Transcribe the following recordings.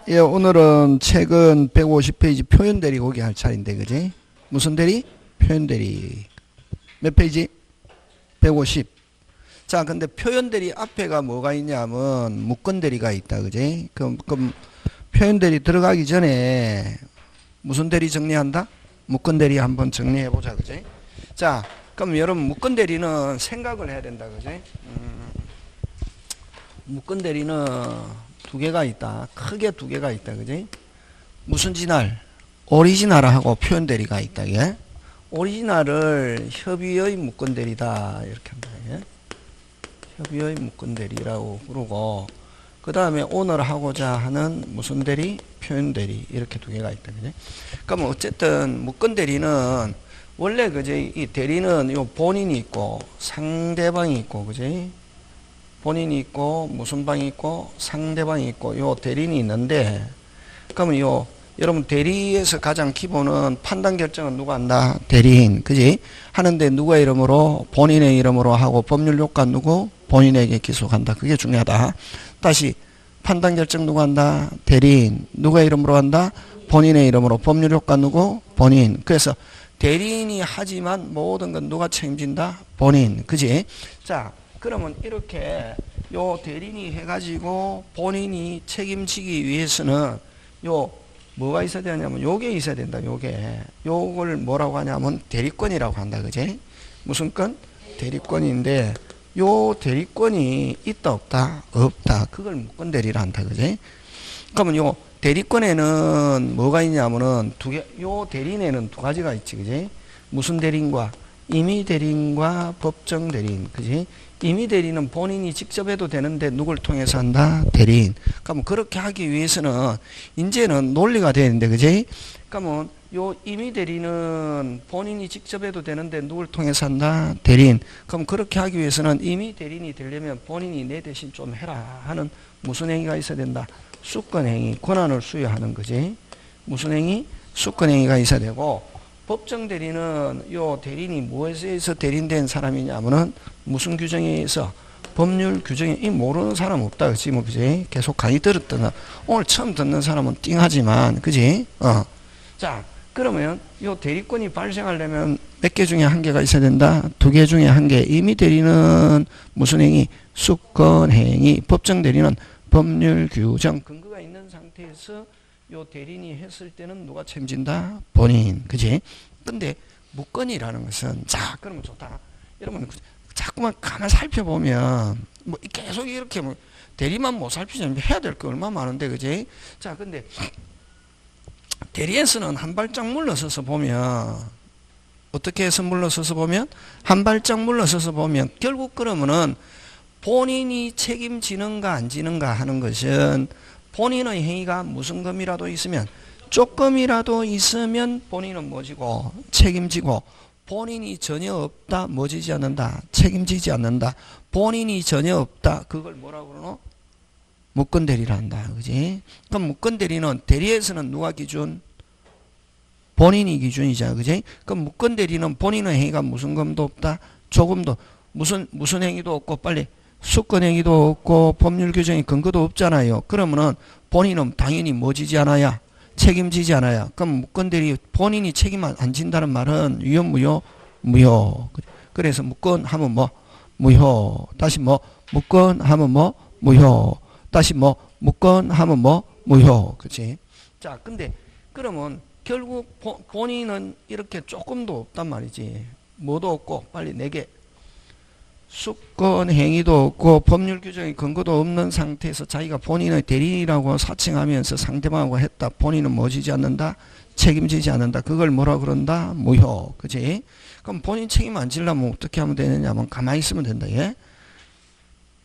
예, 오늘은 책은 150페이지 표현 대리 거기 할 차례인데, 그지? 무슨 대리? 표현 대리. 몇 페이지? 150. 자, 근데 표현 대리 앞에가 뭐가 있냐면, 무건 대리가 있다, 그지? 그럼 표현 대리 들어가기 전에, 무슨 대리 정리한다? 무건 대리 한번 정리해 보자, 그지? 자, 그럼 여러분, 무건 대리는 생각을 해야 된다, 그지? 무건 대리는 두 개가 있다. 크게 두 개가 있다. 그지? 무슨 진할? 오리지널하고 표현 대리가 있다. 예? 오리지널을 협의의 무건 대리다. 이렇게 한다. 예? 협의의 무건 대리라고 부르고, 그 다음에 오늘 하고자 하는 무슨 대리? 표현 대리. 이렇게 두 개가 있다. 그지? 그러면 어쨌든 무건 대리는 원래 그지? 이 대리는 요 본인이 있고 상대방이 있고, 그지? 본인이 있고 무슨 방이 있고 상대방이 있고 요 대리인이 있는데, 그러면 요 여러분 대리에서 가장 기본은 판단 결정은 누가 한다? 대리인. 그지? 하는데 누가 이름으로? 본인의 이름으로 하고 법률 요건 누구? 본인에게 기소한다. 그게 중요하다. 다시 판단 결정 누가 한다? 대리인. 누가 이름으로 한다? 본인의 이름으로. 법률 요건 누구? 본인. 그래서 대리인이 하지만 모든 건 누가 책임진다? 본인. 그지? 자, 그러면 이렇게 요 대리인이 해가지고 본인이 책임지기 위해서는 요 뭐가 있어야 되냐면 요게 있어야 된다. 요걸 뭐라고 하냐면 대리권이라고 한다. 그지? 무슨 건? 대리권인데 요 대리권이 있다 없다? 없다. 그걸 무건 대리라 한다. 그지? 그러면 요 대리권에는 뭐가 있냐면은 요 대리인에는 두 가지가 있지. 그지? 무슨 대리인과 임의 대리인과 법정 대리인. 그지? 임의 대리는 본인이 직접 해도 되는데 누굴 통해서 한다? 대리인. 그러면 그렇게 하기 위해서는 이제는 논리가 되는데, 그지? 그러면 요 임의 대리는 본인이 직접 해도 되는데 누굴 통해서 한다? 대리인. 그럼 그렇게 하기 위해서는 임의 대리인이 되려면 본인이 내 대신 좀 해라 하는 무슨 행위가 있어야 된다? 수권 행위, 권한을 수여하는 거지. 무슨 행위? 수권 행위가 있어야 되고, 법정 대리는 요 대리인이 무엇에서 대리인된 사람이냐면은 무슨 규정에 의해서? 법률 규정에 이 모르는 사람 없다. 그치? 뭐, 그지? 계속 강의 들었던, 오늘 처음 듣는 사람은 띵하지만, 그지? 자, 그러면 요 대리권이 발생하려면 몇 개 중에 한 개가 있어야 된다? 두 개 중에 한 개. 임의 대리는 무슨 행위? 수권 행위. 법정 대리는 법률 규정. 근거가 있는 상태에서 요 대리인이 했을 때는 누가 책임진다? 본인. 그지? 근데 무건이라는 것은, 자, 그러면 좋다. 여러분, 자꾸만 가만 살펴보면, 뭐, 계속 이렇게 뭐, 대리만 못 살피면 해야 될 거 얼마나 많은데, 그지? 자, 근데, 대리에서는 한 발짝 물러서서 보면, 어떻게 해서 물러서서 보면? 한 발짝 물러서서 보면, 결국 그러면은, 본인이 책임지는가 안 지는가 하는 것은, 본인의 행위가 무슨 금이라도 있으면, 조금이라도 있으면 본인은 뭐지고 책임지고, 본인이 전혀 없다 뭐지지 않는다? 책임지지 않는다. 본인이 전혀 없다. 그걸 뭐라고 그러노? 무건 대리라 한다. 그지? 그럼 무건 대리는 대리에서는 누가 기준? 본인이 기준이잖아. 그지? 그럼 무건 대리는 본인의 행위가 무슨 금도 없다? 조금도 무슨 행위도 없고 빨리 수권 행위도 없고 법률 규정의 근거도 없잖아요. 그러면은 본인은 당연히 뭐지지 않아야? 책임지지 않아야. 그럼 무건 대리 본인이 책임 안 진다는 말은 유효 무효? 무효. 그래서 무건 하면 뭐? 무효. 다시 뭐? 무건 하면 뭐? 무효. 다시 뭐? 무건 하면 뭐? 무효. 그치? 자, 근데 그러면 결국 본인은 이렇게 조금도 없단 말이지. 뭐도 없고 빨리 내게 수권 행위도 없고 법률 규정의 근거도 없는 상태에서 자기가 본인의 대리인이라고 사칭하면서 상대방하고 했다. 본인은 뭐지지 않는다? 책임지지 않는다. 그걸 뭐라 그런다? 무효. 그지? 그럼 본인 책임 안 지려면 어떻게 하면 되느냐면 가만히 있으면 된다. 예?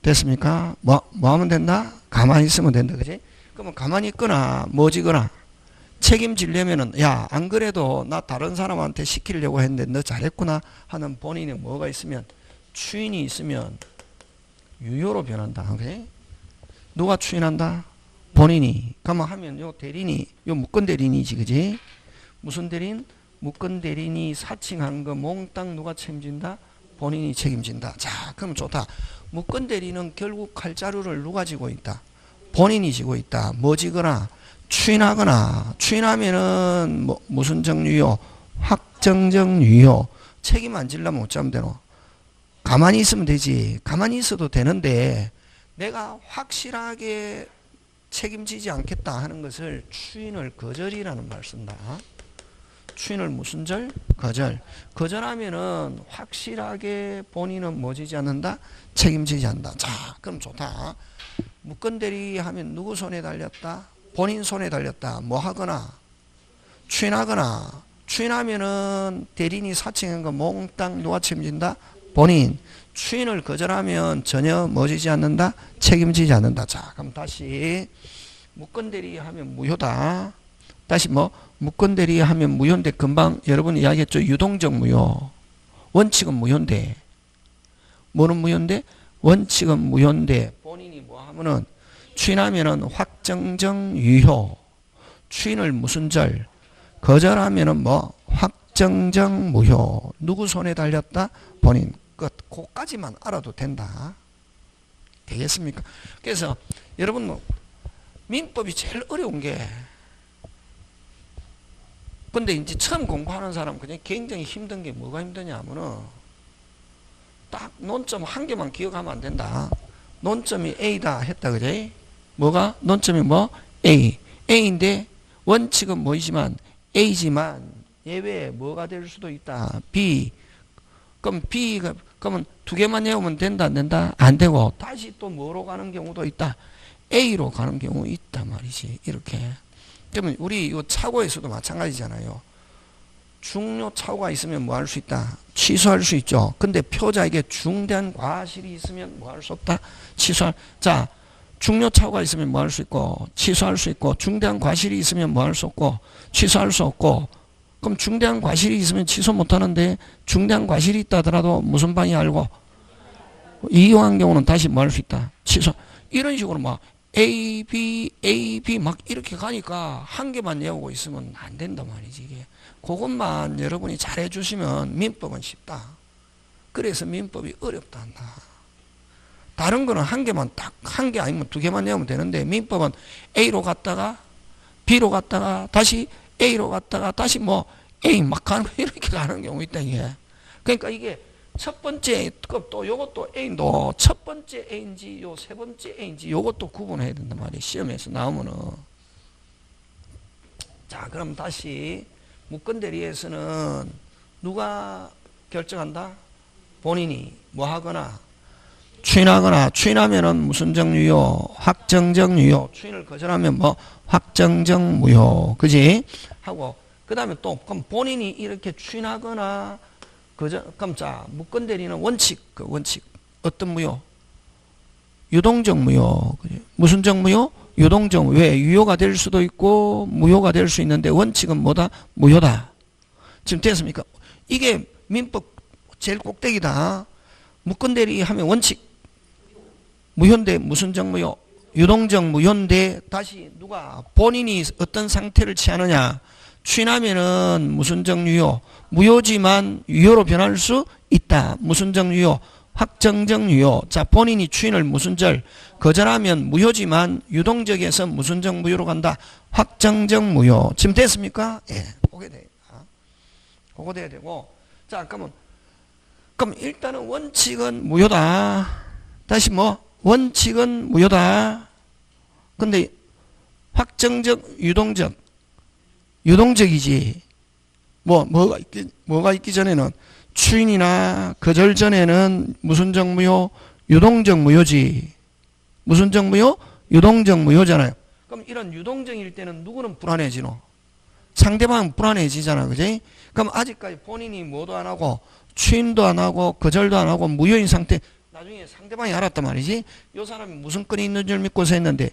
됐습니까? 뭐 하면 된다? 가만히 있으면 된다. 그지? 그러면 가만히 있거나 뭐지거나 책임지려면은 야, 안 그래도 나 다른 사람한테 시키려고 했는데 너 잘했구나 하는 본인이 뭐가 있으면 추인이 있으면 유효로 변한다. 그래? 누가 추인한다? 본인이. 그러면 하면 요 대리인이, 요 무건 대리인이지, 그지? 무슨 대리인? 무건 대리인이 사칭한 거 몽땅 누가 책임진다? 본인이 책임진다. 자, 그럼 좋다. 무건 대리인은 결국 칼자루를 누가 지고 있다? 본인이 지고 있다. 뭐 지거나? 추인하면은 무슨 정유효? 확정적 유효. 책임 안 지려면 어쩌면 되노? 가만히 있으면 되지. 가만히 있어도 되는데 내가 확실하게 책임지지 않겠다 하는 것을 추인을 거절이라는 말 쓴다. 추인을 무슨 절? 거절. 거절하면은 확실하게 본인은 뭐 지지 않는다? 책임지지 않는다. 자, 그럼 좋다. 무건대리 하면 누구 손에 달렸다? 본인 손에 달렸다. 뭐 하거나 추인하거나 추인하면은 대리인이 사칭한 거 몽땅 누가 책임진다? 본인. 추인을 거절하면 전혀 뭐 지지 않는다? 책임지지 않는다. 자, 그럼 다시 무건대리 하면 무효다. 다시 무건대리 하면 무효인데 금방 여러분 이야기했죠. 유동적 무효. 원칙은 무효인데 뭐는 무효인데? 원칙은 무효인데 본인이 뭐 하면은 추인하면은 확정적 유효. 추인을 무슨 절? 거절하면은 확정적 무효. 누구 손에 달렸다? 본인. 그거까지만 알아도 된다. 되겠습니까? 그래서 여러분 민법이 제일 어려운 게 근데 이제 처음 공부하는 사람 그냥 굉장히 힘든 게 뭐가 힘드냐면은 딱 논점 한 개만 기억하면 안 된다. 논점이 A다 했다 그래? 뭐가? 논점이 A. A인데 원칙은 뭐이지만 A지만 예외에 뭐가 될 수도 있다. B. 그럼 B가 그러면 두 개만 외우면 된다 안 된다? 안 되고 다시 또 뭐로 가는 경우도 있다. A로 가는 경우 있단 말이지. 이렇게. 그러면 우리 이 차고에서도 마찬가지잖아요. 중요 차고가 있으면 뭐 할 수 있다? 취소할 수 있죠. 근데 표자에게 중대한 과실이 있으면 뭐 할 수 없다? 취소할. 자, 중요 차고가 있으면 뭐 할 수 있고 취소할 수 있고 중대한 과실이 있으면 뭐 할 수 없고 취소할 수 없고 그럼 중대한 과실이 있으면 취소 못하는데 중대한 과실이 있다 하더라도 무슨 방이 알고 이용한 경우는 다시 뭐 할 수 있다? 취소. 이런 식으로 A, B 막 이렇게 가니까 한 개만 외우고 있으면 안 된단 말이지. 이게 그것만 여러분이 잘 해주시면 민법은 쉽다. 그래서 민법이 어렵다 한다. 다른 거는 한 개만 딱 한 개 아니면 두 개만 외우면 되는데 민법은 A로 갔다가 B로 갔다가 다시 A로 갔다가 다시 A 막 가는 이렇게 가는 경우 있다 이게. 그러니까 이게 첫 번째 또 요것도 A인도 첫 번째 A인지 요 세 번째 A인지 요것도 구분해야 된단 말이에요. 시험에서 나오면은. 자, 그럼 다시 무건대리에서는 누가 결정한다? 본인이 뭐 하거나 추인하거나 추인하면은 무슨 정유효? 확정적 유효. 추인을 거절하면 확정적 무효. 그지? 하고 그다음에 또 그럼 본인이 이렇게 추인하거나 그럼 자, 무건대리는 원칙, 원칙. 어떤 무효? 유동적 무효. 무슨 적 무효? 유동적. 왜? 유효가 될 수도 있고, 무효가 될 수 있는데, 원칙은 뭐다? 무효다. 지금 됐습니까? 이게 민법 제일 꼭대기다. 무건대리 하면 원칙. 무효인데, 무슨 적 무효? 유동적 무효인데, 다시 누가 본인이 어떤 상태를 취하느냐? 추인하면은 무슨 적 유효? 무효지만 유효로 변할 수 있다. 무슨 적 유효? 확정적 유효. 자, 본인이 추인을 무슨 절? 거절하면 무효지만 유동적에서 무슨 적 무효로 간다? 확정적 무효. 지금 됐습니까? 예. 그게 돼. 그거 돼야 되고. 자, 그럼 일단은 원칙은 무효다. 다시 원칙은 무효다. 근데 확정적, 유동적. 유동적이지. 뭐가 있기 전에는 추인이나 거절 전에는 무슨 적 무효? 유동적 무효지. 무슨 적 무효? 유동적 무효잖아요. 그럼 이런 유동적일 때는 누구는 불안해지노? 상대방은 불안해지잖아. 그지? 그럼 아직까지 본인이 뭐도 안 하고 추인도 안 하고 거절도 안 하고 무효인 상태. 나중에 상대방이 알았단 말이지. 요 사람이 무슨 건이 있는 줄 믿고서 했는데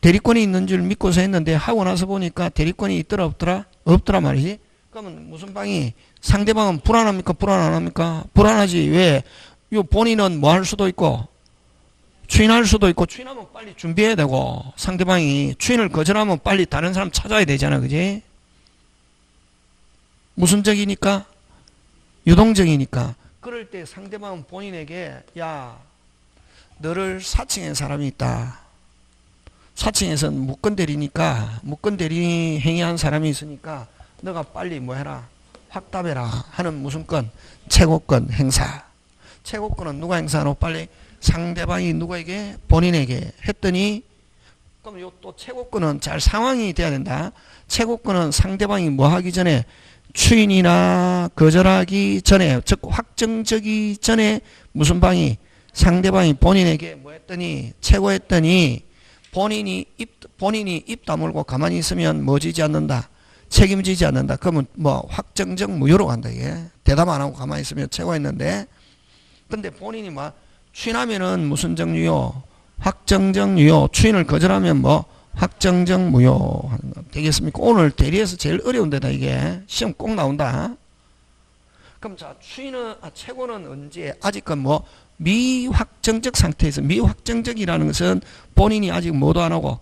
대리권이 있는 줄 믿고서 했는데 하고 나서 보니까 대리권이 있더라 없더라? 없더라 말이지. 그러면 무슨 방이 상대방은 불안합니까? 불안 안 합니까? 불안하지. 왜? 요 본인은 뭐 할 수도 있고 추인할 수도 있고 추인하면 빨리 준비해야 되고 상대방이 추인을 거절하면 빨리 다른 사람 찾아야 되잖아. 그지? 무슨 적이니까? 유동적이니까. 그럴 때 상대방은 본인에게 야 너를 사칭한 사람이 있다. 사칭에서는 무건대리니까 무건대리 행위한 사람이 있으니까 너가 빨리 뭐 해라 확답해라 하는 무슨 건 채권권 행사. 채권권은 누가 행사하노? 빨리 상대방이 누구에게? 본인에게 했더니 그럼 요 또 채권권은 잘 상황이 돼야 된다. 채권권은 상대방이 뭐 하기 전에 추인이나 거절하기 전에 즉 확정적이 전에 무슨 방이 상대방이 본인에게 뭐 했더니 채고했더니 본인이 입 다물고 가만히 있으면 뭐 지지 않는다. 책임지지 않는다. 그러면 뭐 확정적 무효로 간다. 이게 대답 안 하고 가만히 있으면 채고했는데 근데 본인이 뭐 추인하면은 무슨 정유효? 확정적 유효. 추인을 거절하면 뭐 확정적 무효 되겠습니까? 오늘 대리에서 제일 어려운 데다 이게 시험 꼭 나온다. 그럼 자 추인은 채고는 언제? 아직은 뭐 미확정적 상태에서 미확정적이라는 것은 본인이 아직 뭐도 안 하고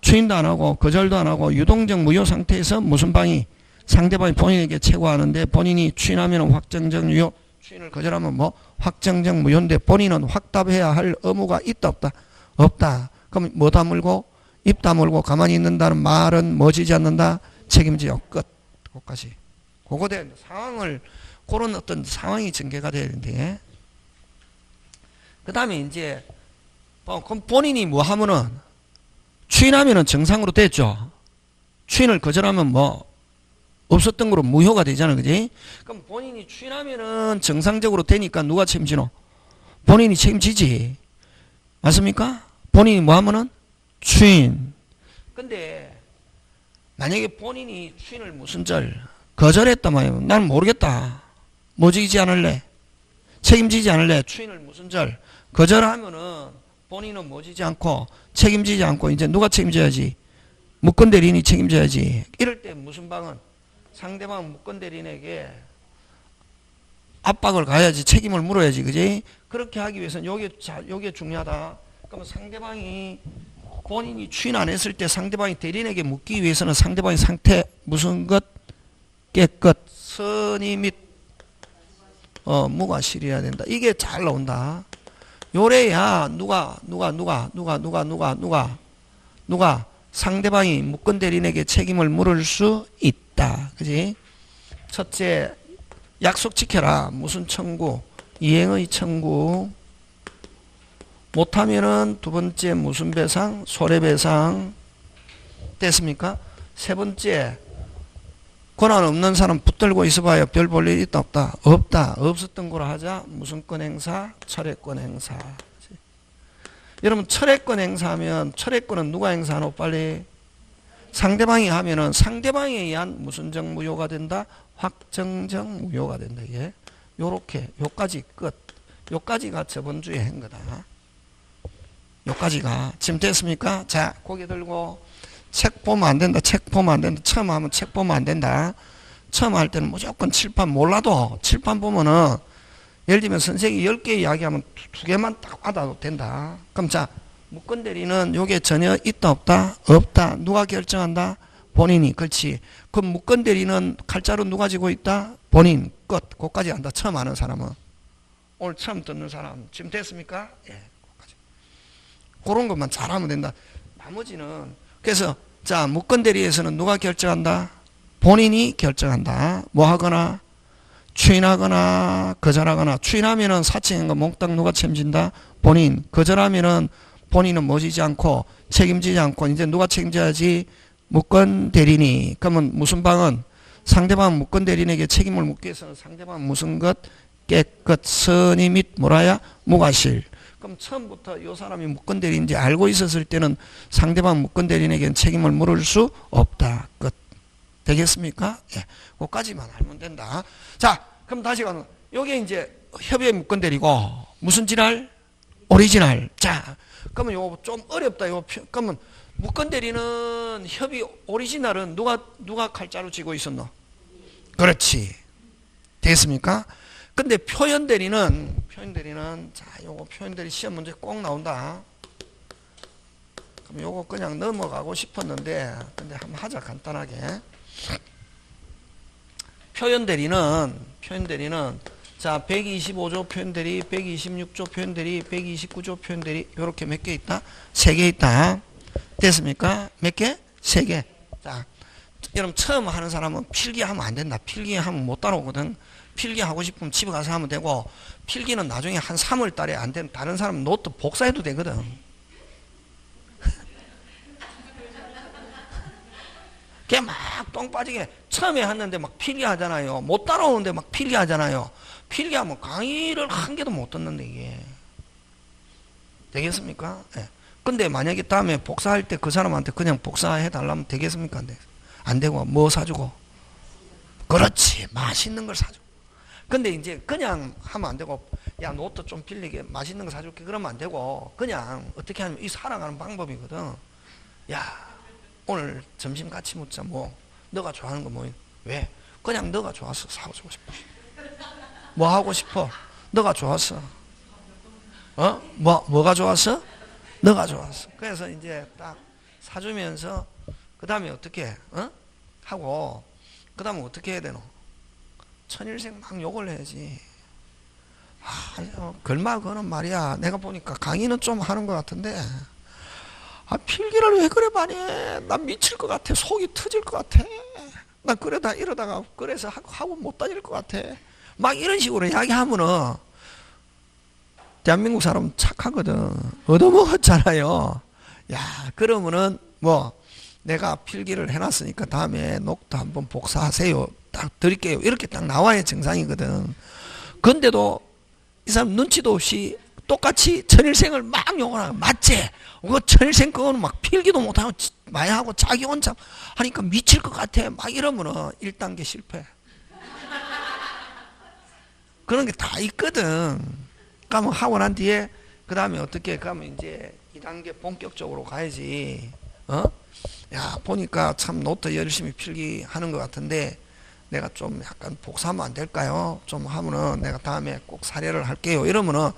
추인도 안 하고 거절도 안 하고 유동적 무효 상태에서 무슨 방이 상대방이 본인에게 채고하는데 본인이 추인하면 확정적 유효 추인을 거절하면 뭐 확정적 무효인데 본인은 확답해야 할 의무가 있다 없다? 없다. 그럼 뭐 다물고 입 다물고 가만히 있는다는 말은 뭐 지지 않는다? 책임지요. 끝. 그것까지. 그거 대 상황을 그런 어떤 상황이 전개가 돼야 되는데 그 다음에 이제 그럼 본인이 뭐 하면은 추인하면은 정상으로 됐죠. 추인을 거절하면 뭐 없었던 거로 무효가 되잖아. 그지? 그럼 본인이 추인하면은 정상적으로 되니까 누가 책임지노? 본인이 책임지지. 맞습니까? 본인이 뭐 하면은 추인. 근데 만약에 본인이 추인을 무슨 절 거절했단 말이에요. 나는 모르겠다. 뭐 지지 않을래? 책임지지 않을래? 추인을 무슨 절 거절하면은 본인은 뭐 지지 않고 책임지지 않고 이제 누가 책임져야지? 무건대리인이 책임져야지. 이럴 때 무슨 방은 상대방 무건대리인에게 압박을 가야지 책임을 물어야지. 그지? 그렇게 하기 위해서는 요게 중요하다. 그러면 상대방이 본인이 추인 안 했을 때 상대방이 대리인에게 묻기 위해서는 상대방의 상태 무슨 것 깨끗 선의 및 무과실이어야 된다. 이게 잘 나온다. 요래야 누가 상대방이 무건 대리인에게 책임을 물을 수 있다. 그지? 첫째 약속 지켜라. 무슨 청구? 이행의 청구. 못하면은 두 번째 무슨 배상? 손해배상. 됐습니까? 세 번째 권한 없는 사람 붙들고 있어봐야 별 볼 일 있다 없다? 없다. 없었던 거로 하자. 무슨 권 행사? 철회권 행사. 여러분 철회권 행사하면 철회권은 누가 행사하노? 빨리 상대방이 하면은 상대방에 의한 무슨 정 무효가 된다? 확정적 무효가 된다. 이게 요렇게 요까지 끝. 요까지가 저번 주에 한 거다. 요까지가 지금 됐습니까? 자 고개 들고 책 보면 안 된다. 책 보면 안 된다. 처음 하면 책 보면 안 된다. 처음 할 때는 무조건 칠판 몰라도 칠판 보면은 예를 들면 선생님이 10개 이야기하면 2개만 딱 받아도 된다. 그럼 자 무건 대리는 요게 전혀 있다 없다? 없다. 누가 결정한다? 본인이. 그렇지. 그럼 무건 대리는 칼자루 누가 쥐고 있다? 본인. 끝. 그거까지 한다. 처음 하는 사람은. 오늘 처음 듣는 사람 지금 됐습니까? 예. 그거까지. 그런 것만 잘하면 된다. 나머지는 그래서 자 무건 대리에서는 누가 결정한다? 본인이 결정한다. 뭐 하거나 추인하거나 거절하거나 추인하면은 사칭한 거 몽땅 누가 책임진다? 본인. 거절하면은 본인은 뭐 지지 않고 책임지지 않고 이제 누가 책임져야지? 무건 대리인이. 그러면 무슨 방은 상대방 무건 대리인에게 책임을 묻기 위해서는 상대방 무슨 것? 깨끗 선의 및 뭐라야? 무과실. 그럼 처음부터 이 사람이 무건 대리인지 알고 있었을 때는 상대방 무건 대리인에게는 책임을 물을 수 없다. 끝. 되겠습니까? 예. 그까지만 알면 된다. 자, 그럼 다시 가는 요게 이제 협의의 무건 대리고 무슨 진할? 오리지널. 자, 그러면 요거 좀 어렵다. 요 그러면 무건 대리는 협의 오리지널은 누가 칼자루 쥐고 있었노? 그렇지. 됐습니까? 근데 표현 대리는 자, 요거 표현 대리 시험 문제 꼭 나온다. 그럼 요거 그냥 넘어가고 싶었는데 근데 한번 하자 간단하게. 표현 대리는 자 125조 표현 대리, 126조 표현 대리, 129조 표현 대리 요렇게 몇 개 있다? 3개 있다. 됐습니까? 몇 개? 3개. 자, 여러분 처음 하는 사람은 필기하면 안 된다. 필기하면 못 따라오거든. 필기하고 싶으면 집에 가서 하면 되고, 필기는 나중에 한 3월 달에 안 되면 다른 사람 노트 복사해도 되거든. 걔 막 똥 빠지게 처음에 했는데 막 필기하잖아요. 못 따라오는데 막 필기하잖아요. 필기하면 강의를 한 개도 못 듣는데 이게 되겠습니까? 예. 근데 만약에 다음에 복사할 때 그 사람한테 그냥 복사해 달라면 되겠습니까? 안 되고 뭐 사주고? 그렇지, 맛있는 걸 사주고. 근데 이제 그냥 하면 안 되고, 야 노트 좀 빌리게 맛있는 거 사줄게 그러면 안 되고, 그냥 어떻게 하면 이 살아가는 방법이거든. 야 오늘 점심 같이 먹자. 뭐 너가 좋아하는 거 뭐? 왜? 그냥 너가 좋았어. 사주고 싶어. 뭐 하고 싶어? 너가 좋았어. 뭐가 좋았어? 너가 좋았어. 그래서 이제 딱 사주면서 그 다음에 어떻게 하고, 그 다음에 어떻게 해야 되노? 천일생 막 욕을 해야지. 글마 그는 말이야. 내가 보니까 강의는 좀 하는 것 같은데, 필기를 왜 그래 많이 해? 난 미칠 것 같아. 속이 터질 것 같아. 나 이러다가 그래서 학원 못 다닐 것 같아. 막 이런 식으로 이야기하면은 대한민국 사람 착하거든. 얻어먹었잖아요. 야, 그러면은 뭐 내가 필기를 해놨으니까 다음에 녹도 한번 복사하세요. 딱 드릴게요. 이렇게 딱 나와야 정상이거든. 근데도 이 사람 눈치도 없이 똑같이 천일생을 막 욕을 하고, 맞지? 천일생 그거는 막 필기도 못하고 많이 하고 자기 혼자 하니까 미칠 것 같아. 막 이러면은 1단계 실패. 그런 게 다 있거든. 그러면 하고 난 뒤에 그 다음에 어떻게 가면 이제 2단계 본격적으로 가야지. 야, 보니까 참 노트 열심히 필기하는 것 같은데 내가 좀 약간 복사하면 안 될까요? 좀 하면은 내가 다음에 꼭 사례를 할게요. 이러면은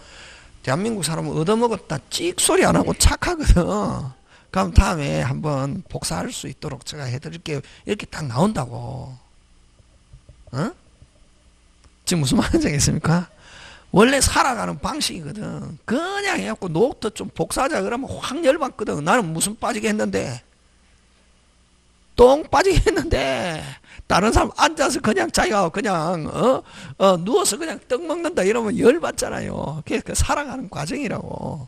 대한민국 사람은 얻어먹었다 찍소리 안 하고 착하거든. 그럼 다음에 한번 복사할 수 있도록 제가 해드릴게요. 이렇게 딱 나온다고. 지금 무슨 말인지 알겠습니까? 원래 살아가는 방식이거든. 그냥 해갖고 노트 좀 복사하자 그러면 확 열받거든. 나는 무슨 빠지게 했는데, 똥 빠지게 했는데 다른 사람 앉아서 그냥 자기가 그냥 누워서 그냥 떡 먹는다 이러면 열받잖아요. 그게 그 살아가는 과정이라고.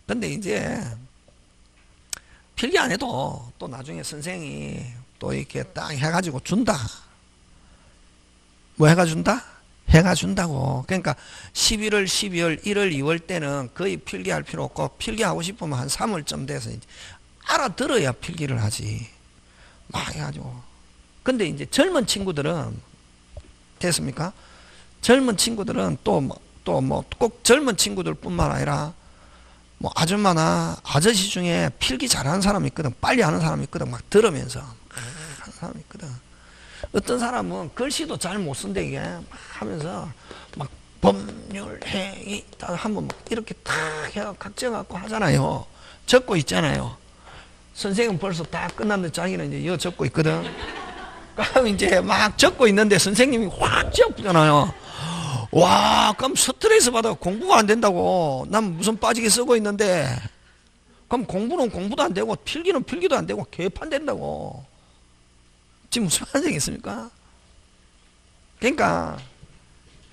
근데 이제 필기 안 해도 또 나중에 선생이 또 이렇게 딱 해가지고 준다. 뭐 해가 준다? 해가 준다고. 그러니까 11월, 12월, 1월, 2월 때는 거의 필기할 필요 없고, 필기하고 싶으면 한 3월쯤 돼서 이제 알아들어야 필기를 하지. 막 해가지고. 근데 이제 젊은 친구들은 됐습니까? 젊은 친구들은 또 뭐 꼭 젊은 친구들 뿐만 아니라 뭐 아줌마나 아저씨 중에 필기 잘하는 사람이 있거든. 빨리 하는 사람이 있거든. 막 들으면서 하는 사람이 있거든. 어떤 사람은 글씨도 잘 못 쓴대 이게 막 하면서 막 법률 행위 한번 막 이렇게 탁 해가 각져갖고 하잖아요. 적고 있잖아요. 선생님은 벌써 다 끝났는데 자기는 이제 이거 적고 있거든. 그럼 이제 막 적고 있는데 선생님이 확 적잖아요. 와, 그럼 스트레스 받아 공부가 안 된다고. 난 무슨 빠지게 쓰고 있는데. 그럼 공부는 공부도 안 되고 필기는 필기도 안 되고 개판된다고. 지금 무슨 말인지 있습니까? 그러니까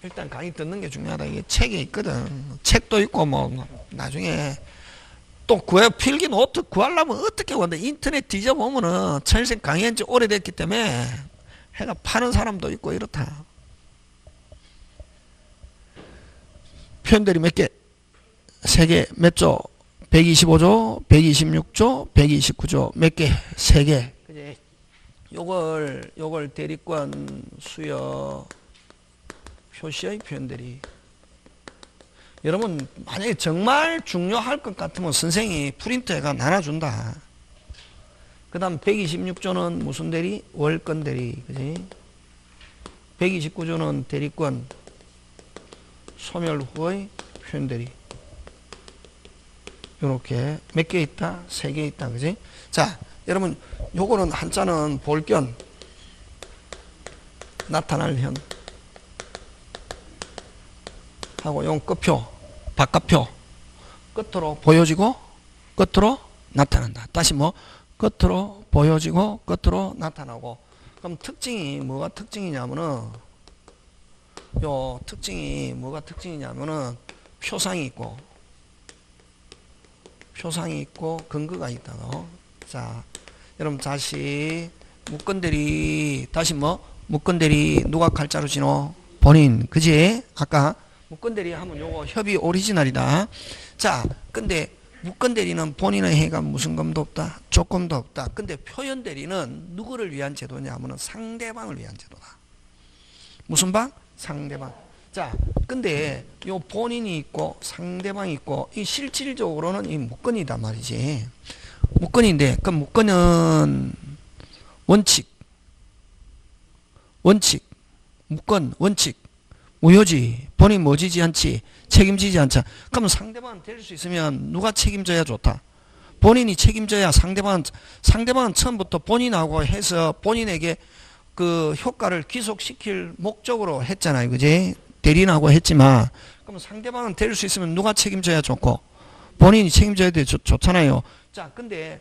일단 강의 듣는 게 중요하다. 이게 책에 있거든. 책도 있고 뭐 나중에 또 필기 노트 구하려면 어떻게 구한다. 인터넷 뒤져보면은 천일생 강의한 지 오래됐기 때문에 해가 파는 사람도 있고 이렇다. 표현들이 몇 개? 3개. 몇 조? 125조, 126조, 129조. 몇 개? 3개. 그지? 요걸 대리권 수여 표시의 표현들이. 여러분 만약에 정말 중요할 것 같으면 선생이 프린트해가 나눠준다. 그 다음 126조는 무슨 대리? 월권 대리. 그지? 129조는 대리권 소멸 후의 표현 대리. 요렇게 몇 개 있다? 3개 있다. 그지? 자, 여러분 요거는 한자는 볼견 나타날 현 하고 용 끝표 바깥표 끝으로 보여지고 끝으로 나타난다. 다시 뭐 끝으로 보여지고 끝으로 나타나고. 그럼 특징이 뭐가 특징이냐면은 요 특징이 뭐가 특징이냐면은 표상이 있고 근거가 있다고. 자, 여러분 다시 묶건대리 다시 뭐 묶건대리 누가 칼자루 지노? 본인. 그지? 아까 묶건대리 하면 요거 협의 오리지널이다. 자, 근데 묶건대리는 본인의 해가 무슨 검도 없다? 조건도 없다. 근데 표현대리는 누구를 위한 제도냐 하면 상대방을 위한 제도다. 무슨 방? 상대방. 자, 근데 요 본인이 있고 상대방이 있고 이 실질적으로는 이 묶건이다 말이지. 묶건인데 그 묶건은 원칙, 묶건, 원칙, 무효지. 본인 뭐지지 않지, 책임지지 않자. 그럼 상대방은 될 수 있으면 누가 책임져야 좋다? 본인이 책임져야 상대방은 처음부터 본인하고 해서 본인에게 그 효과를 귀속시킬 목적으로 했잖아요. 그지? 대리인하고 했지만, 그럼 상대방은 될 수 있으면 누가 책임져야 좋고, 본인이 책임져야 돼 좋잖아요. 자, 근데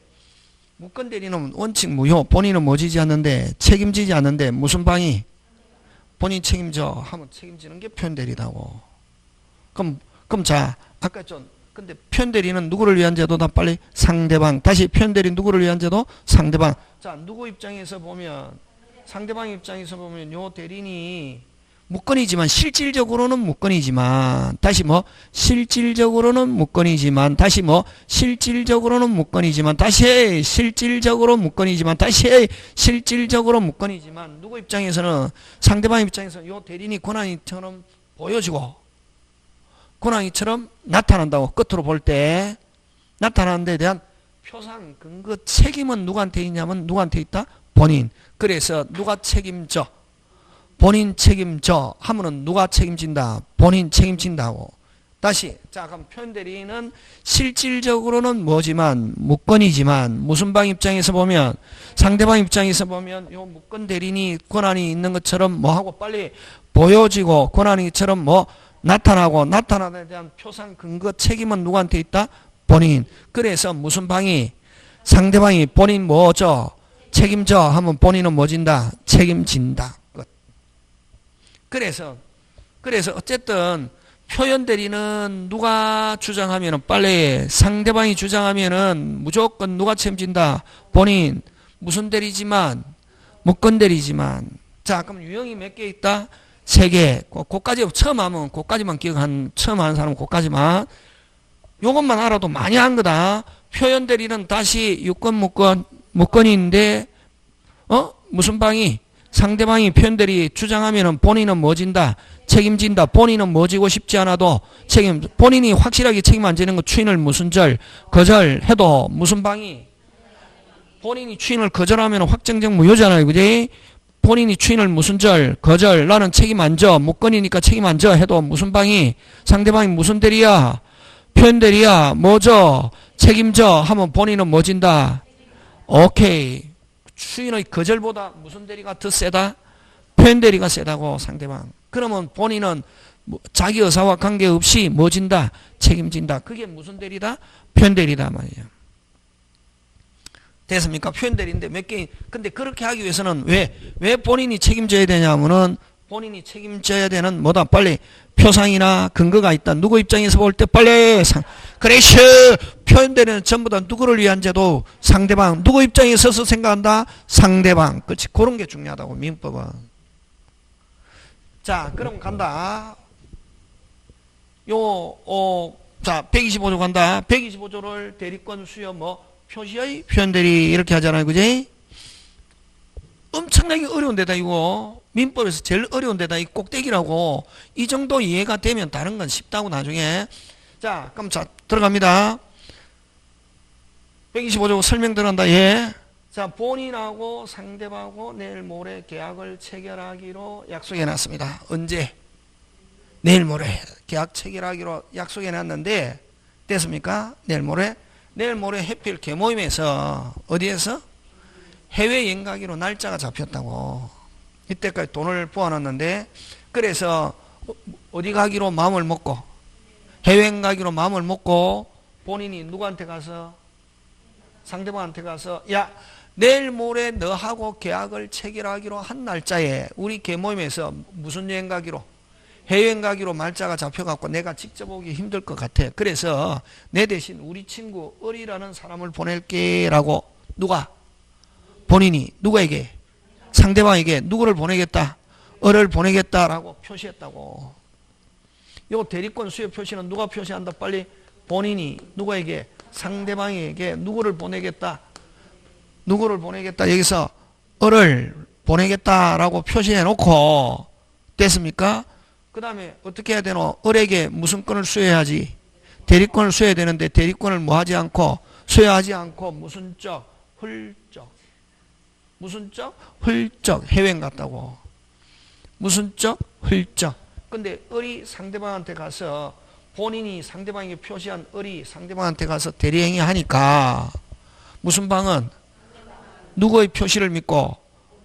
묶건 대리는 원칙 무효, 본인은 뭐지지 않는데, 책임지지 않는데, 무슨 방이? 본인 책임져 하면 책임지는 게 표현대리다고. 그럼 자, 아까 근데 표현대리는 누구를 위한 제도다? 빨리 상대방. 다시 표현대리 누구를 위한 제도? 상대방. 자, 누구 입장에서 보면, 상대방 입장에서 보면 요 대리인이 묶건이지만 실질적으로는 묶건이지만, 다시 뭐 실질적으로는 묶건이지만, 다시 뭐 실질적으로는 묶건이지만, 다시 실질적으로 묶건이지만, 다시 실질적으로 묶건이지만, 누구 입장에서는, 상대방 입장에서 요 대리인이 고난이처럼 보여지고 고난이처럼 나타난다고. 끝으로 볼 때 나타나는 데 대한 표상, 근거, 책임은 누구한테 있냐면 누구한테 있다? 본인. 그래서 누가 책임져? 본인 책임져 하면은 누가 책임진다? 본인 책임진다고. 다시, 자, 그럼 표현대리는 실질적으로는 뭐지만 묶건이지만, 무슨 방 입장에서 보면, 상대방 입장에서 보면 요 묶건 대리인이 권한이 있는 것처럼 뭐하고 빨리 보여지고 권한이처럼 뭐 나타나고, 나타나는 데 대한 표상, 근거, 책임은 누구한테 있다? 본인. 그래서 무슨 방이? 상대방이 본인 뭐죠? 책임져 하면 본인은 뭐진다? 책임진다. 그래서 어쨌든 표현대리는 누가 주장하면은 빨리 상대방이 주장하면은 무조건 누가 책임진다? 본인. 무슨 대리지만? 묶건 대리지만. 자, 그럼 유형이 몇 개 있다? 3개. 그까지 처음 하면 그까지만 처음 하는 사람은 그까지만. 요것만 알아도 많이 한 거다. 표현대리는 다시 유권 묶건인데 무슨 방이? 상대방이 표현대리 주장하면은 본인은 뭐 진다? 책임진다. 본인은 뭐 지고 싶지 않아도 본인이 확실하게 책임 안 지는 거 추인을 무슨 절? 거절해도 무슨 방이? 본인이 추인을 거절하면 확정적 무효잖아요. 그지? 본인이 추인을 무슨 절? 거절. 나는 책임 안 져. 묶건이니까 책임 안 져. 해도 무슨 방이? 상대방이 무슨 대리야? 표현대리야. 뭐죠? 책임져 하면 본인은 뭐 진다? 오케이. 추인의 거절보다 무슨 대리가 더 세다? 표현대리가 세다고. 상대방. 그러면 본인은 자기 의사와 관계없이 뭐 진다? 책임진다. 그게 무슨 대리다? 표현대리다 말이에요. 됐습니까? 표현대리인데 몇 개. 근데 그렇게 하기 위해서는 왜 본인이 책임져야 되냐면은, 본인이 책임져야 되는 뭐다? 빨리 표상이나 근거가 있다. 누구 입장에서 볼 때 빨리 그래서 표현대리는 전부 다 누구를 위한 제도? 상대방. 누구 입장에 서서 생각한다? 상대방. 그렇지. 그런 게 중요하다고, 민법은. 자, 그럼 간다. 자, 125조 간다. 125조를 대리권 수여 표시의 표현대리 이렇게 하잖아요. 그지? 엄청나게 어려운 데다 이거. 민법에서 제일 어려운 데다 이 꼭대기라고. 이 정도 이해가 되면 다른 건 쉽다고 나중에. 자, 그럼 자, 들어갑니다. 125조 설명 들어간다. 예. 자, 본인하고 상대방하고 내일 모레 계약을 체결하기로 약속해 놨습니다. 언제? 내일 모레 계약 체결하기로 약속해 놨는데, 됐습니까? 내일 모레 해필 개모임에서 어디에서? 해외여행 가기로 날짜가 잡혔다고. 이때까지 돈을 부어놨는데, 그래서 어디 가기로 마음을 먹고, 해외여행 가기로 마음을 먹고, 본인이 누구한테 가서? 상대방한테 가서 야 내일 모레 너하고 계약을 체결하기로 한 날짜에 우리 개모임에서 무슨 여행 가기로 해외여행 가기로 말짜가 잡혀갖고 내가 직접 오기 힘들 것 같아. 그래서 내 대신 우리 친구 을이라는 사람을 보낼게 라고 누가? 본인이 누구에게? 상대방에게 누구를 보내겠다? 을을 보내겠다라고 표시했다고. 요 대리권 수요 표시는 누가 표시한다? 빨리 본인이 누구에게? 상대방에게 누구를 보내겠다? 누구를 보내겠다? 여기서 을을 보내겠다라고 표시해 놓고 됐습니까? 그 다음에 어떻게 해야 되노? 을에게 무슨 권을 수여해야지? 대리권을 수여해야 되는데 대리권을 뭐 하지 않고 수여하지 않고 무슨 적? 훌적. 무슨 적? 훌적. 해외여행 갔다고. 무슨 적? 훌적. 근데 을이 상대방한테 가서 본인이 상대방에게 표시한 을이 상대방한테 가서 대리행위 하니까 무슨 방은? 누구의 표시를 믿고?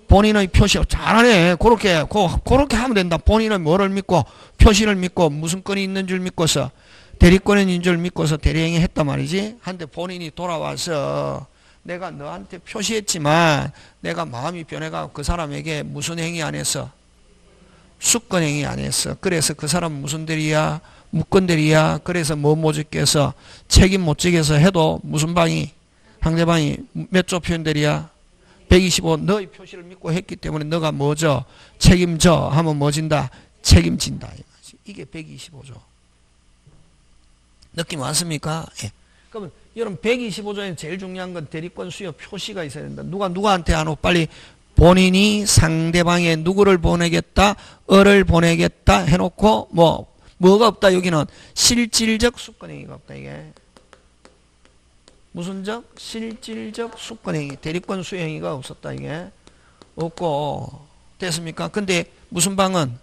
본인의 표시. 잘하네. 그렇게 하면 된다. 본인은 뭐를 믿고? 표시를 믿고 무슨 건이 있는 줄 믿고서 대리권인 줄 믿고서 대리행위 했단 말이지. 한데 본인이 돌아와서 내가 너한테 표시했지만 내가 마음이 변해가 그 사람에게 무슨 행위 안 했어? 수권행위 안 했어. 그래서 그 사람 무슨 대리야? 무권대리야. 그래서 뭐 못 지켜서 책임 못 지켜서 해도 무슨 방이? 상대방이 몇 조 표현대리야? 125 너의 표시를 믿고 했기 때문에 너가 뭐죠? 책임져 하면 뭐 진다? 책임진다. 이게 125조. 느낌 왔습니까? 예. 그러면 여러분 125조에 제일 중요한 건 대리권 수요 표시가 있어야 된다. 누구한테 안 오고 빨리 본인이 상대방에 누구를 보내겠다, 을을 보내겠다 해놓고 뭐가 없다. 여기는 실질적 수권행위가 없다. 이게 무슨 적? 실질적 수권행위, 대리권 수행위가 없었다. 이게 없고 됐습니까? 근데 무슨 방은